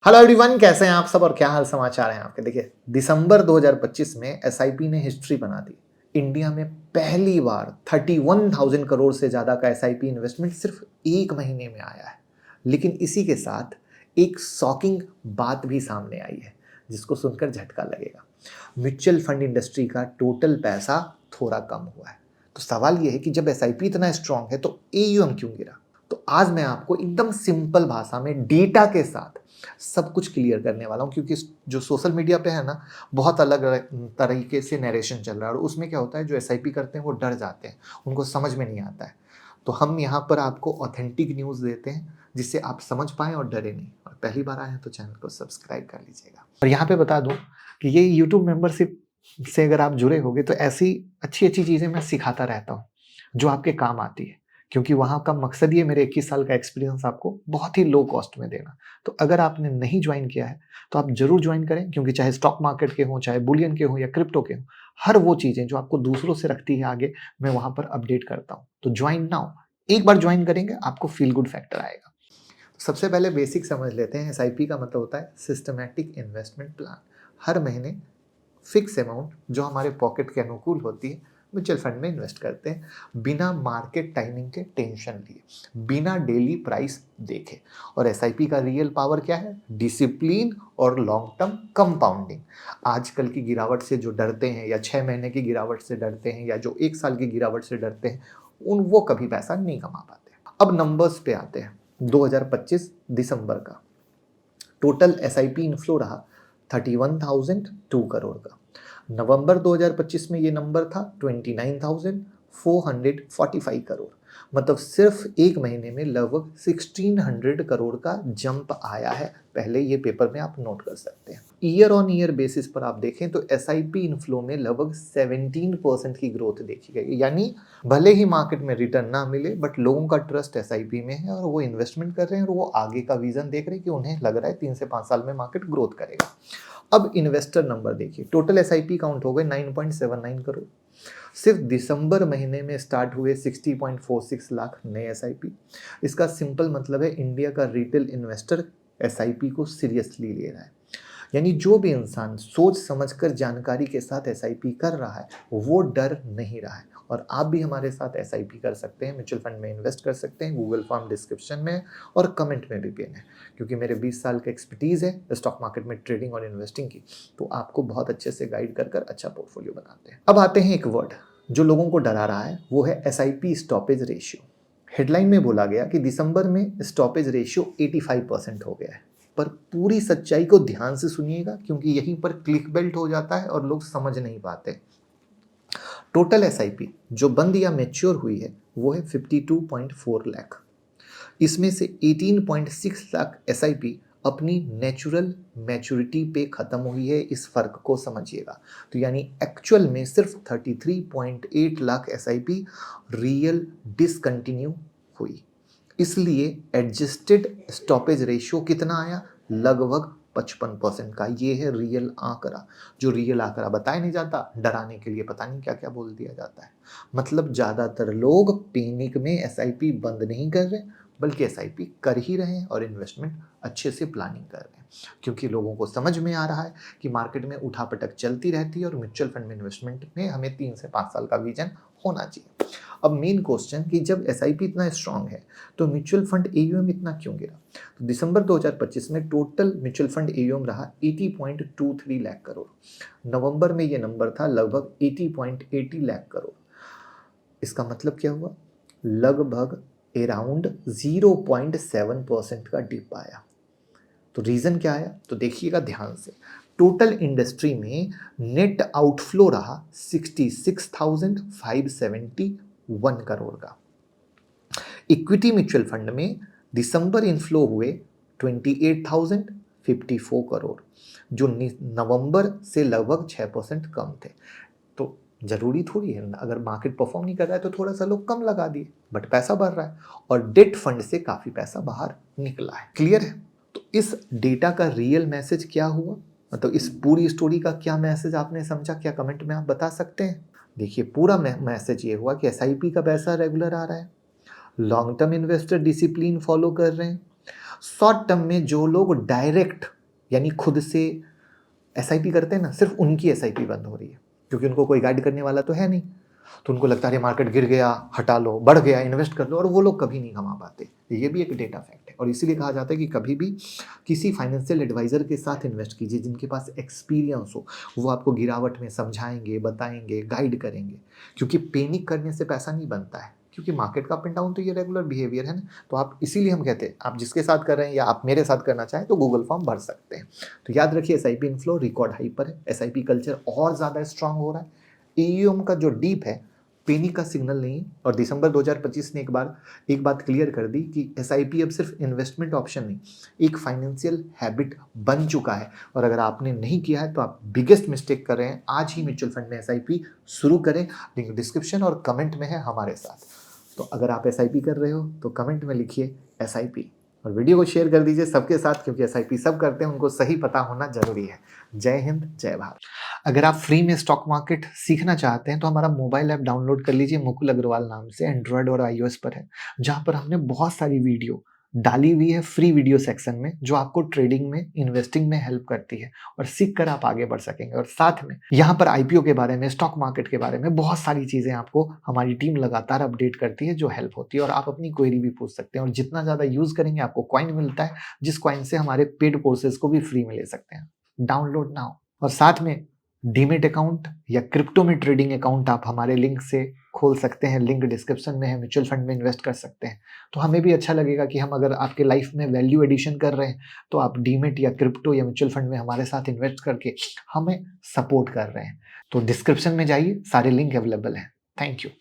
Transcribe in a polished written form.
Hello everyone, कैसे हैं आप सब और क्या हाल समाचार हैं आपके। देखिए, दिसंबर 2025 में एसआईपी ने हिस्ट्री बना दी। इंडिया में पहली बार 31,000 करोड़ से ज़्यादा का एसआईपी इन्वेस्टमेंट सिर्फ एक महीने में आया है। लेकिन इसी के साथ एक शॉकिंग बात भी सामने आई है, जिसको सुनकर झटका लगेगा। म्यूचुअल फंड इंडस्ट्री का टोटल पैसा थोड़ा कम हुआ है। तो सवाल यह है कि जब एसआईपी इतना स्ट्रांग है तो एयूएम क्यों गिरा। तो आज मैं आपको एकदम सिंपल भाषा में डेटा के साथ सब कुछ क्लियर करने वाला हूँ, क्योंकि जो सोशल मीडिया पे है ना, बहुत अलग तरीके से नरेशन चल रहा है और उसमें क्या होता है, जो एसआईपी करते हैं वो डर जाते हैं, उनको समझ में नहीं आता है। तो हम यहाँ पर आपको ऑथेंटिक न्यूज़ देते हैं जिससे आप समझ पाएँ और डरे नहीं। और पहली बार आए हैं तो चैनल को सब्सक्राइब कर लीजिएगा। और यहाँ पे बता दूँ कि ये यूट्यूब मेंबरशिप से अगर आप जुड़े होगे तो ऐसी अच्छी-अच्छी चीज़ें मैं सिखाता रहता हूँ, जो आपके काम आती है। क्योंकि वहाँ का मकसद ही है मेरे 21 साल का एक्सपीरियंस आपको बहुत ही लो कॉस्ट में देना। तो अगर आपने नहीं ज्वाइन किया है तो आप ज़रूर ज्वाइन करें, क्योंकि चाहे स्टॉक मार्केट के हों, चाहे बुलियन के हों या क्रिप्टो के हों, हर वो चीज़ें जो आपको दूसरों से रखती है आगे, मैं वहाँ पर अपडेट करता हूँ। तो ज्वाइन नाउ। एक बार ज्वाइन करेंगे आपको फील गुड फैक्टर आएगा। सबसे पहले बेसिक समझ लेते हैं। एसआईपी का मतलब होता है सिस्टमैटिक इन्वेस्टमेंट प्लान। हर महीने फिक्स अमाउंट जो हमारे पॉकेट के अनुकूल होती है, म्यूचुअल फंड में इन्वेस्ट करते हैं, बिना मार्केट टाइमिंग के टेंशन लिए, बिना डेली प्राइस देखे। और एसआईपी का रियल पावर क्या है? डिसिप्लिन और लॉन्ग टर्म कंपाउंडिंग। आजकल की गिरावट से जो डरते हैं, या 6 महीने की गिरावट से डरते हैं, या जो 1 साल की गिरावट से डरते हैं, वो कभी पैसा नहीं कमा पाते। अब नंबर्स पे आते हैं। 2025 दिसंबर का टोटल एसआईपी इनफ्लो रहा 31,002 करोड़ का। नवंबर 2025 में ये नंबर था 29,445 करोड़। मतलब सिर्फ एक महीने में लगभग 1600 करोड़ का जंप आया है। पहले ये पेपर में आप नोट कर सकते हैं। ईयर ऑन ईयर बेसिस पर आप देखें तो एसआईपी इनफ्लो में लगभग 17% की ग्रोथ देखी गई। यानी भले ही मार्केट में रिटर्न ना मिले, बट लोगों का ट्रस्ट एसआईपी में है और वो इन्वेस्टमेंट कर रहे हैं और वो आगे का विजन देख रहे हैं कि उन्हें लग रहा है 3 से 5 साल में मार्केट ग्रोथ करेगा। अब इन्वेस्टर नंबर देखिए। टोटल एसआईपी काउंट हो गए 9.79 करोड़। सिर्फ दिसंबर महीने में स्टार्ट हुए 60.46 लाख नए एसआईपी। इसका सिंपल मतलब है इंडिया का रिटेल इन्वेस्टर एसआईपी को सीरियसली ले रहा है। यानी जो भी इंसान सोच समझकर जानकारी के साथ एसआईपी कर रहा है, वो डर नहीं रहा है। और आप भी हमारे साथ एसआईपी कर सकते हैं, म्यूचुअल फंड में इन्वेस्ट कर सकते हैं। गूगल फॉर्म डिस्क्रिप्शन में और कमेंट में भी पिन है। क्योंकि मेरे 20 साल का एक्सपर्टीज़ है स्टॉक मार्केट में ट्रेडिंग और इन्वेस्टिंग की, तो आपको बहुत अच्छे से गाइड कर कर अच्छा पोर्टफोलियो बनाते हैं। अब आते हैं एक वर्ड जो लोगों को डरा रहा है, वो है एसआईपी स्टॉपेज रेशियो। हेडलाइन में बोला गया कि दिसंबर में स्टॉपेज रेशियो 85% हो गया है। पर पूरी सच्चाई को ध्यान से सुनिएगा, क्योंकि यहीं पर क्लिक बेल्ट हो जाता है और लोग समझ नहीं पाते। टोटल एसआईपी जो बंद या मैच्योर हुई है वो है 52.4 लाख। इसमें से 18.6 लाख एसआईपी अपनी नेचुरल मैच्योरिटी पे खत्म हुई है। इस फर्क को समझिएगा। तो यानी एक्चुअल में सिर्फ 33.8 लाख एसआईपी रियल डिसकंटिन्यू हुई। इसलिए एडजस्टेड स्टॉपेज रेशियो कितना आया? लगभग 55% का। ये है रियल आंकड़ा। जो रियल आंकड़ा बताया नहीं जाता, डराने के लिए पता नहीं क्या क्या बोल दिया जाता है। मतलब ज़्यादातर लोग पैनिक में एसआईपी बंद नहीं कर रहे, बल्कि एसआईपी कर ही रहे हैं और इन्वेस्टमेंट अच्छे से प्लानिंग कर रहे हैं। क्योंकि लोगों को समझ में आ रहा है कि मार्केट में उठापटक चलती रहती है और म्यूचुअल फंड में इन्वेस्टमेंट में हमें 3 से 5 साल का विजन होना चाहिए। अब मेन क्वेश्चन कि जब एसआईपी इतना स्ट्रांग है तो म्यूचुअल फंड एयूएम इतना क्यों गिरा। तो दिसंबर 2025 में टोटल म्यूचुअल फंड एयूएम रहा 80.23 लाख करोड़। नवंबर में ये नंबर था लगभग 80.80 लाख करोड़। इसका मतलब क्या हुआ? लगभग अराउंड 0.7% का डिप आया। तो रीज़न क्या आया? तो देखिएगा ध्यान से। टोटल इंडस्ट्री में नेट आउटफ्लो रहा 66,571 करोड़ का। इक्विटी म्यूचुअल फंड में दिसंबर इनफ्लो हुए 28,054 करोड़, जो नवंबर से लगभग 6% कम थे। तो जरूरी थोड़ी है, अगर मार्केट परफॉर्म नहीं कर रहा है तो थोड़ा सा लोग कम लगा दिए, बट पैसा बढ़ रहा है और डेट फंड से काफी पैसा बाहर निकला है। क्लियर है? तो इस डेटा का रियल मैसेज क्या हुआ, मतलब इस पूरी स्टोरी का क्या मैसेज आपने समझा? क्या कमेंट में आप बता सकते हैं? देखिए, पूरा मैसेज ये हुआ कि एसआईपी का पैसा रेगुलर आ रहा है, long term investor discipline follow कर रहे हैं, शॉर्ट टर्म में जो लोग डायरेक्ट यानी खुद से एसआईपी करते हैं ना, सिर्फ उनकी एसआईपी बंद हो रही है, क्योंकि उनको कोई गाइड करने वाला तो है नहीं। तो उनको लगता है मार्केट गिर गया, हटा लो, बढ़ गया, इन्वेस्ट कर लो, और वो लोग कभी नहीं कमा पाते। ये भी एक डेटा फैक्ट है, और इसीलिए कहा जाता है कि कभी भी किसी फाइनेंशियल एडवाइजर के साथ इन्वेस्ट कीजिए जिनके पास एक्सपीरियंस हो। वो आपको गिरावट में समझाएंगे, बताएंगे, गाइड करेंगे, क्योंकि पैनिक करने से पैसा नहीं बनता है, क्योंकि मार्केट का अप एंड डाउन तो ये रेगुलर बिहेवियर है ना। तो आप इसीलिए हम कहते हैं आप जिसके साथ कर रहे हैं या आप मेरे साथ करना चाहें तो गूगल फॉर्म भर सकते हैं। तो याद रखिए एसआईपी इनफ्लो रिकॉर्ड हाई पर है, एसआईपी कल्चर और ज़्यादा स्ट्रांग हो रहा है। ईयूएम का जो डीप है पैनिक का सिग्नल नहीं। और दिसंबर 2025 ने एक बात क्लियर कर दी कि एसआईपी अब सिर्फ इन्वेस्टमेंट ऑप्शन नहीं, एक फाइनेंशियल हैबिट बन चुका है। और अगर आपने नहीं किया है तो आप बिगेस्ट मिस्टेक कर रहे हैं। आज ही म्यूचुअल फंड में एसआईपी शुरू करें, लिंक डिस्क्रिप्शन और कमेंट में है हमारे साथ। तो अगर आप एसआईपी कर रहे हो तो कमेंट में लिखिए एसआईपी, और वीडियो को शेयर कर दीजिए सबके साथ, क्योंकि एसआईपी सब करते हैं, उनको सही पता होना जरूरी है। जय हिंद, जय भारत। अगर आप फ्री में स्टॉक मार्केट सीखना चाहते हैं तो हमारा मोबाइल ऐप डाउनलोड कर लीजिए, मुकुल अग्रवाल नाम से, एंड्रॉयड और आईओएस पर है, जहां पर हमने बहुत सारी वीडियो डाली हुई है फ्री वीडियो सेक्शन में, जो आपको ट्रेडिंग में, इन्वेस्टिंग में हेल्प करती है, और सीख कर आप आगे बढ़ सकेंगे। और साथ में यहाँ पर आईपीओ के बारे में, स्टॉक मार्केट के बारे में बहुत सारी चीजें आपको हमारी टीम लगातार अपडेट करती है, जो हेल्प होती है। और आप अपनी क्वेरी भी पूछ सकते हैं, और जितना ज्यादा यूज करेंगे आपको कॉइन मिलता है, जिस कॉइन से हमारे पेड कोर्सेज को भी फ्री में ले सकते हैं। Download now. और साथ में डीमेट अकाउंट या क्रिप्टो में ट्रेडिंग अकाउंट आप हमारे लिंक से खोल सकते हैं, लिंक डिस्क्रिप्शन में है। म्यूचुअल फंड में इन्वेस्ट कर सकते हैं, तो हमें भी अच्छा लगेगा कि हम अगर आपके लाइफ में वैल्यू एडिशन कर रहे हैं तो आप डीमेट या क्रिप्टो या म्यूचुअल फंड में हमारे साथ इन्वेस्ट करके हमें सपोर्ट कर रहे हैं। तो डिस्क्रिप्शन में जाइए, सारे लिंक अवेलेबल हैं। Thank you.